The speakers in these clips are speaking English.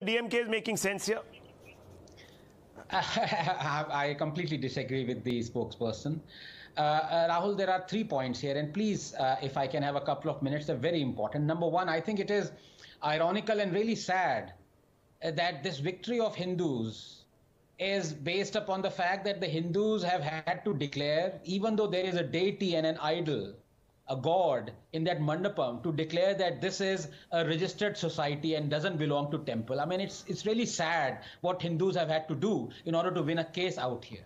DMK is making sense here? I completely disagree with the spokesperson. Rahul, there are 3 points here, and please, if I can have a couple of minutes, they're very important. Number one, I think it is ironical and really sad that this victory of Hindus is based upon the fact that the Hindus have had to declare, even though there is a deity and an idol, a god in that mandapam, to declare that this is a registered society and doesn't belong to temple. I mean, it's really sad what Hindus have had to do in order to win a case out here.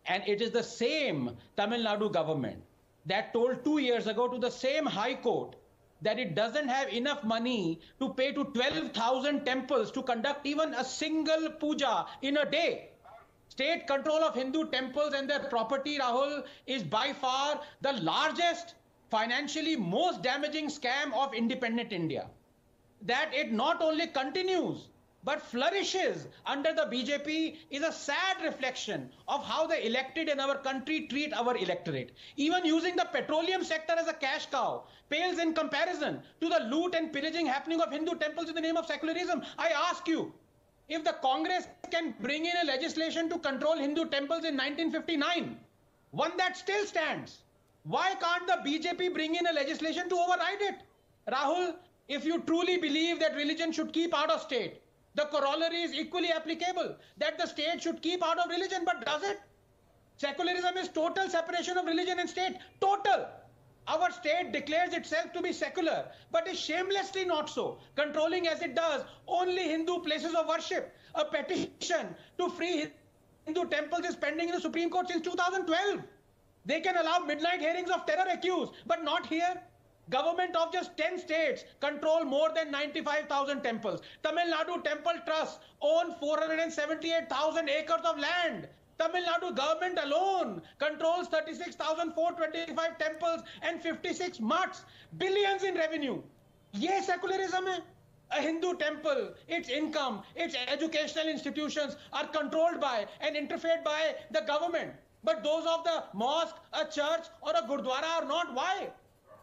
And it is the same Tamil Nadu government that told 2 years ago to the same High Court that it doesn't have enough money to pay to 12,000 temples to conduct even a single puja in a day. State control of Hindu temples and their property, Rahul, is by far the largest, financially most damaging scam of independent India. That it not only continues but flourishes under the BJP is a sad reflection of how the elected in our country treat our electorate. Even using the petroleum sector as a cash cow pales in comparison to the loot and pillaging happening of Hindu temples in the name of secularism. I ask you, if the Congress can bring in a legislation to control Hindu temples in 1959, one that still stands, why can't the BJP bring in a legislation to override it? Rahul, if you truly believe that religion should keep out of state, the corollary is equally applicable, that the state should keep out of religion, but does it? Secularism is total separation of religion and state. Total. Our state declares itself to be secular, but is shamelessly not so, controlling as it does only Hindu places of worship. A petition to free Hindu temples is pending in the Supreme Court since 2012. They can allow midnight hearings of terror accused, but not here. Government of just 10 states control more than 95,000 temples. Tamil Nadu Temple Trust own 478,000 acres of land. Tamil Nadu government alone controls 36,425 temples and 56 mutts. Billions in revenue. Ye secularism hai. A Hindu temple, its income, its educational institutions are controlled by and interfered by the government. But those of the mosque, a church or a gurdwara are not. Why?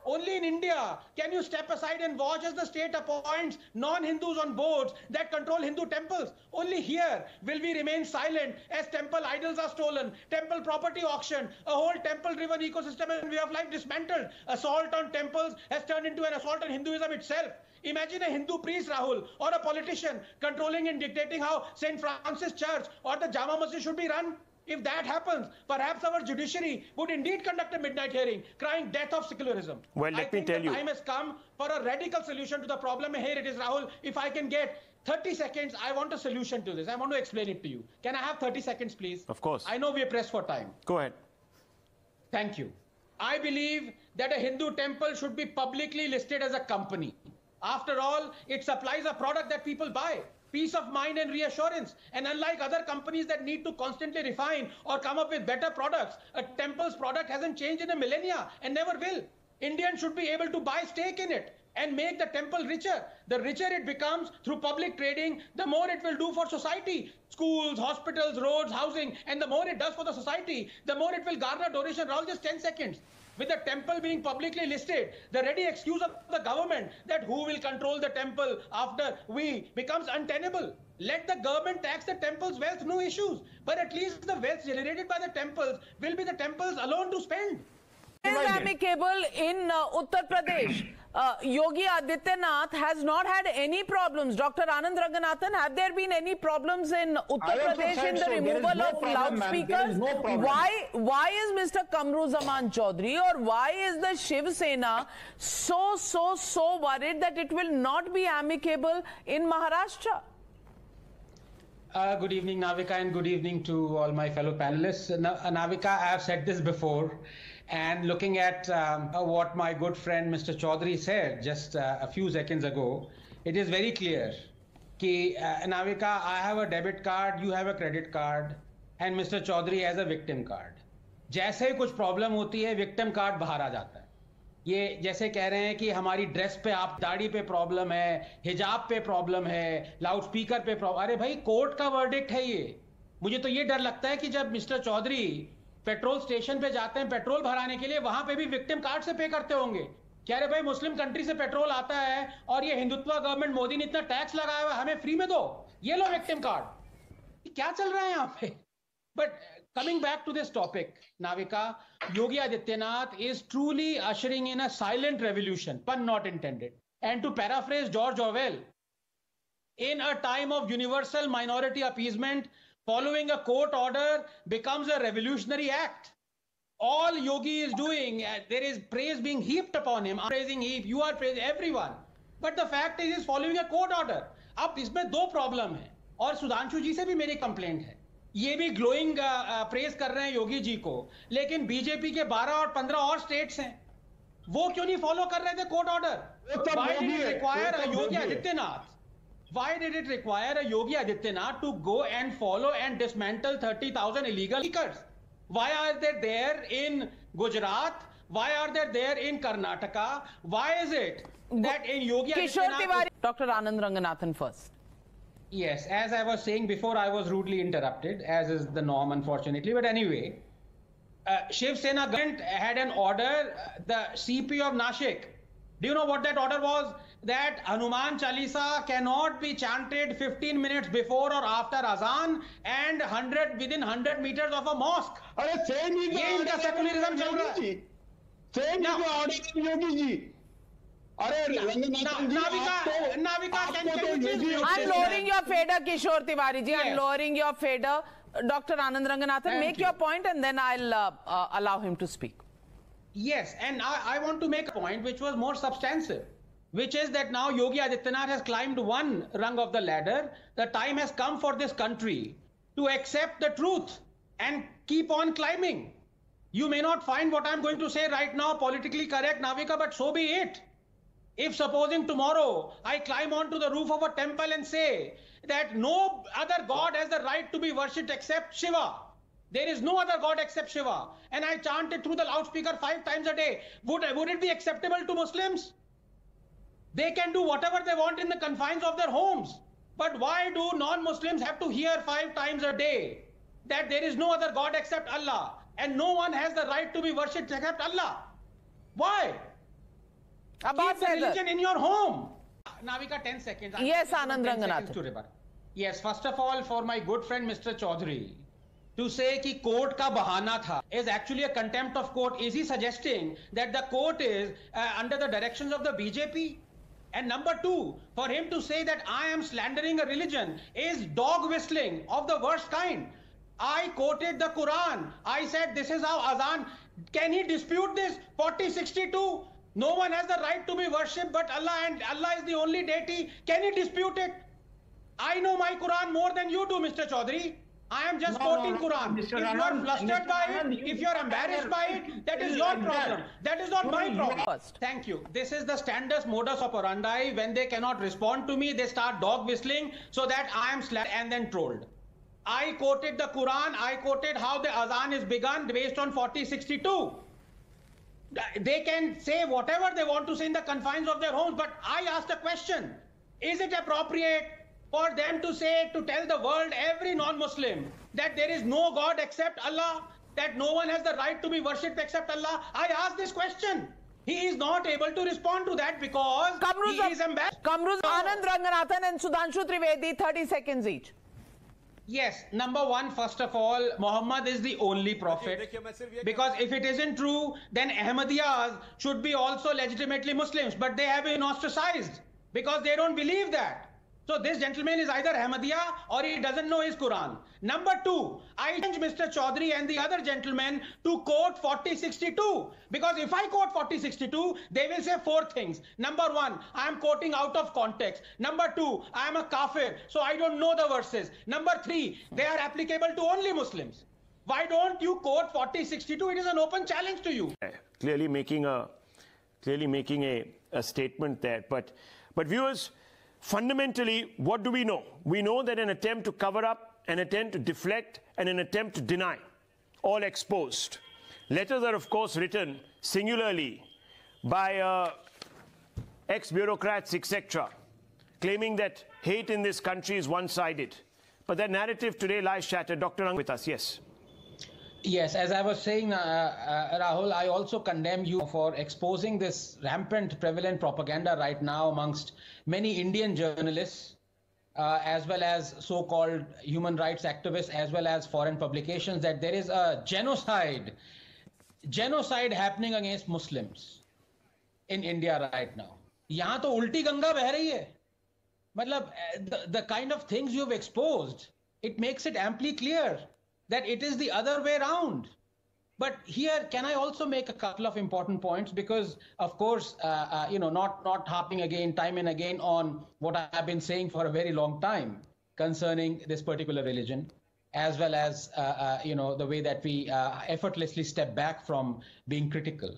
Only in India can you step aside and watch as the state appoints non-Hindus on boards that control Hindu temples. Only here will we remain silent as temple idols are stolen, temple property auctioned, a whole temple-driven ecosystem and way of life dismantled. Assault on temples has turned into an assault on Hinduism itself. Imagine a Hindu priest, Rahul, or a politician controlling and dictating how St. Francis Church or the Jama Masjid should be run. If that happens, perhaps our judiciary would indeed conduct a midnight hearing, crying death of secularism. Well, let me tell you. The time has come for a radical solution to the problem. Here it is, Rahul. If I can get 30 seconds, I want a solution to this. I want to explain it to you. Can I have 30 seconds, please? Of course. I know we are pressed for time. Go ahead. Thank you. I believe that a Hindu temple should be publicly listed as a company. After all, it supplies a product that people buy. Peace of mind and reassurance. And unlike other companies that need to constantly refine or come up with better products, a temple's product hasn't changed in a millennia and never will. Indians should be able to buy stake in it and make the temple richer. The richer it becomes through public trading, the more it will do for society. Schools, hospitals, roads, housing, and the more it does for the society, the more it will garner donation. Rahul, just 10 seconds. With the temple being publicly listed, the ready excuse of the government that who will control the temple after we becomes untenable. Let the government tax the temple's wealth, no issues. But at least the wealth generated by the temples will be the temples alone to spend. Is amicable in Uttar Pradesh. Yogi Adityanath has not had any problems. Dr. Anand Ranganathan, have there been any problems in Uttar Pradesh in the removal of loudspeakers? Why is Mr. Kamruzaman Chaudhary or why is the Shiv Sena so worried that it will not be amicable in Maharashtra? Good evening, Navika, and good evening to all my fellow panelists. Navika, I have said this before, and looking at what my good friend Mr. Chaudhary said just a few seconds ago, it is very clear that, Navika, I have a debit card, you have a credit card, and Mr. Chaudhary has a victim card. जैसे ही कुछ problem होती है, victim card बाहर आ जाता है. ये जैसे कह रहे हैं कि हमारी ड्रेस पे, आप दाढ़ी पे प्रॉब्लम है, हिजाब पे प्रॉब्लम है, लाउड स्पीकर पे प्रॉब्लम. अरे भाई, कोर्ट का वर्डिक्ट है ये. मुझे तो ये डर लगता है कि जब मिस्टर चौधरी पेट्रोल स्टेशन पे जाते हैं पेट्रोल भराने के लिए, वहां पे भी विक्टिम कार्ड से पे करते होंगे. क्या रे भाई, मुस्लिम कंट्री से पेट्रोल आता है और ये हिंदुत्व गवर्नमेंट मोदी ने इतना टैक्स लगाया हुआ है, हमें फ्री में दो, ये लो विक्टिम कार्ड। क्या चल रहा है यहाँ पे? But coming back to this topic, Navika, Yogi Adityanath is truly ushering in a silent revolution, pun not intended. And to paraphrase George Orwell, in a time of universal minority appeasement, following a court order becomes a revolutionary act. All Yogi is doing, there is praise being heaped upon him. I'm praising him, you are praising everyone. But the fact is, he's following a court order. अब इसमें दो problem है, और सुधांशु जी से भी मेरी complaint है। ये भी ग्लोइंग प्रेज कर रहे हैं योगी जी को, लेकिन बीजेपी के 12 और 15 और स्टेट्स हैं, वो क्यों नहीं फॉलो कर रहे थे court order? Why did it require a Yogi Adityanath? Why did it require a Yogi Adityanath to go and follow and dismantle 30,000 illegal speakers? Why are they there in Gujarat? Why are they there in Karnataka? Why is it that in Yogi Adityanath... Dr. Anand Ranganathan first. Yes, as I was saying before, I was rudely interrupted, as is the norm, unfortunately. But anyway, Shiv Sena government had an order, the CP of Nashik. Do you know what that order was? That Hanuman Chalisa cannot be chanted 15 minutes before or after Azan and within 100 meters of a mosque. Same is the order secularism of Yogi ji. Same is the order of Yogi ji. Navika, can you please... I'm lowering your fader, Kishore Tiwari ji. I'm lowering your fader. Dr. Anand Ranganathan, make your point and then I'll allow him to speak. Yes, and I want to make a point which was more substantive, which is that now Yogi Adityanath has climbed one rung of the ladder. The time has come for this country to accept the truth and keep on climbing. You may not find what I'm going to say right now politically correct, Navika, but so be it. If supposing tomorrow I climb onto the roof of a temple and say that no other god has the right to be worshipped except Shiva, there is no other god except Shiva, and I chant it through the loudspeaker 5 times a day, would it be acceptable to Muslims? They can do whatever they want in the confines of their homes. But why do non-Muslims have to hear 5 times a day that there is no other god except Allah and no one has the right to be worshipped except Allah? Why? Keep the religion in your home. Navika, 10 seconds. Yes, Anand Ranganathan. Yes, first of all, for my good friend Mr. Chaudhary, to say कि court का बहाना था is actually a contempt of court. Is he suggesting that the court is under the directions of the BJP? And number two, for him to say that I am slandering a religion is dog whistling of the worst kind. I quoted the Quran. I said this is how Azan. Can he dispute this? 4062. No one has the right to be worshipped but Allah, and Allah is the only deity. Can he dispute it? I know my Quran more than you do, Mr. Chaudhary. I am just quoting Quran. If you are flustered by it, if you are embarrassed by it, that is your problem. That is not my problem. Thank you. This is the standard modus operandi. When they cannot respond to me, they start dog whistling so that I am slapped and then trolled. I quoted the Quran. I quoted how the Azan is begun based on 4062. They can say whatever they want to say in the confines of their homes, but I asked a question. Is it appropriate for them to say, to tell the world, every non-Muslim, that there is no God except Allah, that no one has the right to be worshipped except Allah? I asked this question. He is not able to respond to that because he is embarrassed. Kamruz, Anand Ranganathan and Sudhanshu Trivedi, 30 seconds each. Yes, number one, first of all, Muhammad is the only prophet. Because if it isn't true, then Ahmadiyyas should be also legitimately Muslims, but they have been ostracized because they don't believe that. So this gentleman is either Ahmadiyya or he doesn't know his Quran. Number two, I challenge Mr. Chaudhary and the other gentlemen to quote 4062. Because if I quote 4062, they will say 4 things. Number one, I am quoting out of context. Number two, I am a kafir, so I don't know the verses. Number three, they are applicable to only Muslims. Why don't you quote 4062? It is an open challenge to you. Clearly making a statement there. But viewers, fundamentally, what do we know? We know that an attempt to cover up, an attempt to deflect, and an attempt to deny, all exposed. Letters are, of course, written singularly by ex-bureaucrats, etc., claiming that hate in this country is one-sided. But that narrative today lies shattered. Dr. Ang with us, yes. Yes, as I was saying, Rahul, I also condemn you for exposing this rampant, prevalent propaganda right now amongst many Indian journalists, as well as so-called human rights activists, as well as foreign publications, that there is a genocide happening against Muslims in India right now. यहाँ तो उल्टी गंगा बह रही है. मतलब, the kind of things you've exposed, it makes it amply clear that it is the other way around. But here, can I also make a couple of important points? Because, of course, not harping again, time and again on what I have been saying for a very long time concerning this particular religion, as well as, the way that we effortlessly step back from being critical.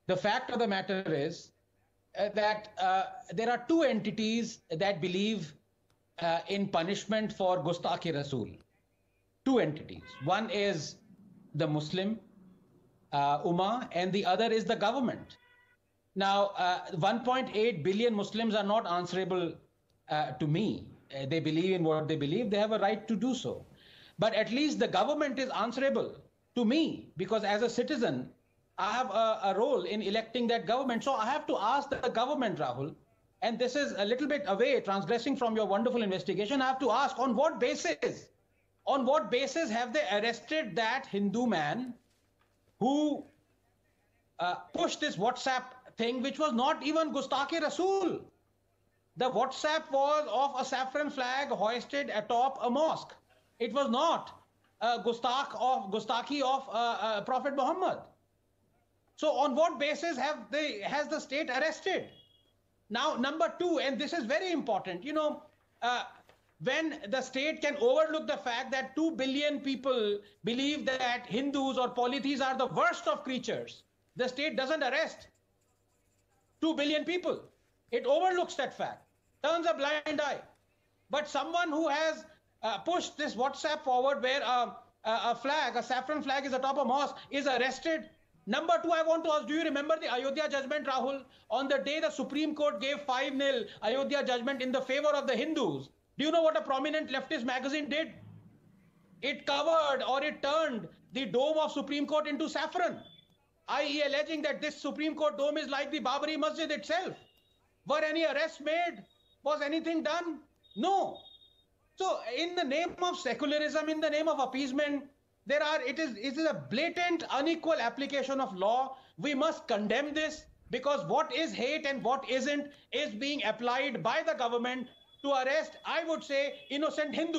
The fact of the matter is that there are two entities that believe in punishment for Gustakhi Rasool. Two entities. One is the Muslim Ummah, and the other is the government. Now, 1.8 billion Muslims are not answerable to me. They believe in what they believe. They have a right to do so. But at least the government is answerable to me, because as a citizen, I have a role in electing that government. So I have to ask the government, Rahul, and this is a little bit away, transgressing from your wonderful investigation. I have to ask, on what basis? On what basis have they arrested that Hindu man who pushed this WhatsApp thing, which was not even Gustakhi Rasool? The WhatsApp was of a saffron flag hoisted atop a mosque. It was not Gustakhi of Prophet Muhammad. So on what basis has the state arrested? Now, number two, and this is very important, when the state can overlook the fact that 2 billion people believe that Hindus or polytheists are the worst of creatures, the state doesn't arrest 2 billion people. It overlooks that fact, turns a blind eye. But someone who has pushed this WhatsApp forward where a saffron flag is atop a mosque is arrested. Number two, I want to ask, do you remember the Ayodhya judgment, Rahul? On the day the Supreme Court gave 5-0 Ayodhya judgment in the favor of the Hindus, do you know what a prominent leftist magazine did? It covered, or it turned, the dome of Supreme Court into saffron, i.e. alleging that this Supreme Court dome is like the Babri Masjid itself. Were any arrests made? Was anything done? No. So in the name of secularism, in the name of appeasement, it is a blatant, unequal application of law. We must condemn this, because what is hate and what isn't is being applied by the government to arrest, I would say, innocent Hindus.